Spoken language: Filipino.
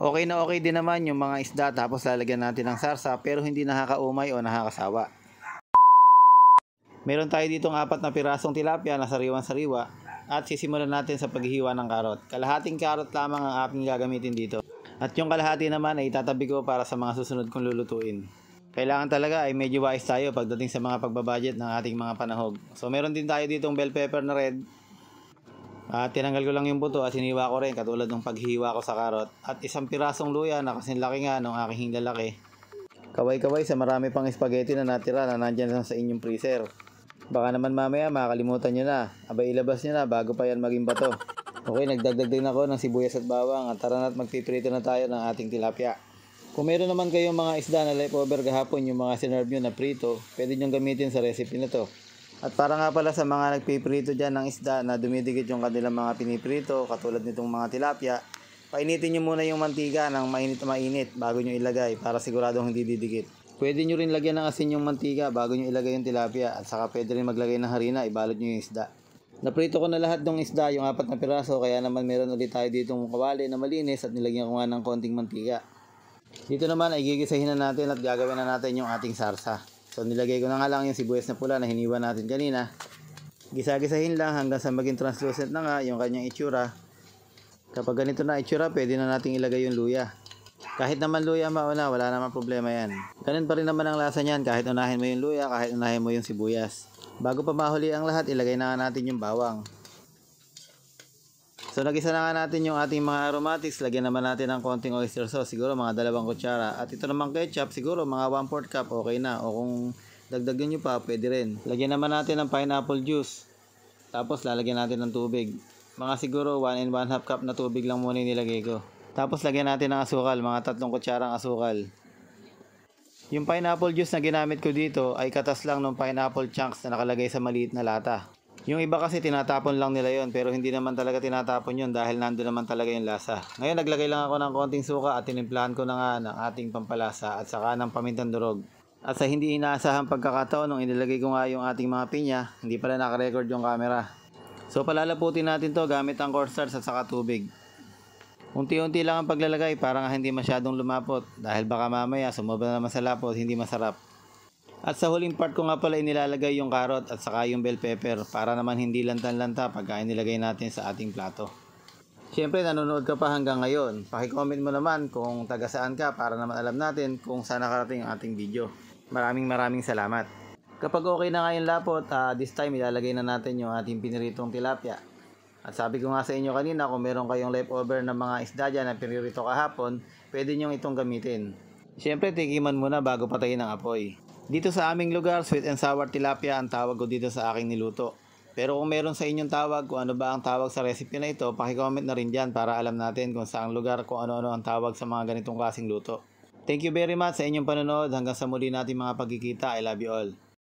Okay na okay din naman yung mga isda tapos lalagyan natin ng sarsa pero hindi nakakaumay o nakakasawa. Meron tayo ditong 4 na pirasong tilapia na sariwan-sariwa at sisimulan natin sa paghihiwa ng karot. Kalahating karot lamang ang aking gagamitin dito. At yung kalahati naman ay itatabi ko para sa mga susunod kong lulutuin. Kailangan talaga ay medyo wise tayo pagdating sa mga pagbabudget ng ating mga panahog. So meron din tayo ditong bell pepper na red. At tinanggal ko lang yung buto at hiniwa ko rin katulad ng paghihiwa ko sa karot. At isang pirasong luya na kasing laki nga nung aking lalaki. Kaway-kaway sa marami pang spaghetti na natira na nandyan lang sa inyong freezer. Baka naman mamaya makakalimutan nyo na. Abay ilabas nyo na bago pa yan maging bato. Okay, nagdagdag din ako ng sibuyas at bawang at tara na't magpiprito na tayo ng ating tilapia. Kung meron naman kayong mga isda na leftover gahapon yung mga sinerve nyo na prito, pwede nyo gamitin sa recipe na to. At para nga pala sa mga nagpiprito dyan ng isda na dumidikit yung kanilang mga piniprito, katulad nitong mga tilapia, painitin nyo muna yung mantika ng mainit na mainit bago nyo ilagay para siguradong hindi didikit. Pwede nyo rin lagyan ng asin yung mantika bago nyo ilagay yung tilapia at saka pwede rin maglagay ng harina, ibalot nyo yung isda. Naprito ko na lahat ng isda, yung 4 na piraso, kaya naman meron ulit tayo ditong kawali na malinis at nilagyan ko nga ng konting mantika. Dito naman ay gigisahin na natin at gagawin na natin yung ating sarsa. So nilagay ko na nga lang yung sibuyas na pula na hiniwa natin kanina. Gisa-gisahin lang hanggang sa maging translucent na nga yung kanyang itsura. Kapag ganito na itsura, pwede na natin ilagay yung luya. Kahit naman luya mauna, wala naman problema yan. Ganun pa rin naman ang lasa niyan kahit unahin mo yung luya, kahit unahin mo yung sibuyas. Bago pa mahuli ang lahat, ilagay na nga natin yung bawang. So nagisa na nga natin yung ating mga aromatics, lagyan naman natin ng konting oyster sauce, siguro mga 2 kutsara. At ito naman ketchup, siguro mga 1/4 cup, okay na. O kung dagdagan nyo pa, pwede rin. Lagyan naman natin ng pineapple juice. Tapos lalagyan natin ng tubig. Mga siguro 1 and 1/2 cup na tubig lang muna nilagay ko. Tapos lagyan natin ng asukal, mga 3 kutsarang asukal. Yung pineapple juice na ginamit ko dito ay katas lang ng pineapple chunks na nakalagay sa maliit na lata. Yung iba kasi tinatapon lang nila yon pero hindi naman talaga tinatapon yon dahil nando naman talaga yung lasa. Ngayon naglagay lang ako ng konting suka at tinimplahan ko na nga ng ating pampalasa at saka ng pamintang durog. At sa hindi inaasahang pagkakataon nung inilagay ko nga yung ating mga pinya, hindi pala nakarecord yung camera. So palalaputin natin to gamit ang cornstarch at saka tubig. Unti-unti lang ang paglalagay para nga hindi masyadong lumapot dahil baka mamaya sumobra naman sa lapot, hindi masarap. At sa huling part ko nga pala inilalagay yung carrot at saka yung bell pepper para naman hindi lantan-lanta pagka inilagay natin sa ating plato. Siyempre nanonood ka pa hanggang ngayon, paki-comment mo naman kung taga saan ka para naman alam natin kung saan nakarating ang ating video. Maraming salamat. Kapag okay na nga yung lapot, this time ilalagay na natin yung ating piniritong tilapia. At sabi ko nga sa inyo kanina, kung meron kayong leftover na mga isda dyan na pinirito kahapon, pwede nyo itong gamitin. Siyempre, tikiman muna bago patayin ang apoy. Dito sa aming lugar, sweet and sour tilapia ang tawag ko dito sa aking niluto. Pero kung meron sa inyong tawag, kung ano ba ang tawag sa recipe na ito, paki-comment na rin dyan para alam natin kung saang lugar, kung ano-ano ang tawag sa mga ganitong klaseng luto. Thank you very much sa inyong panonood. Hanggang sa muli natin mga pagkikita. I love you all.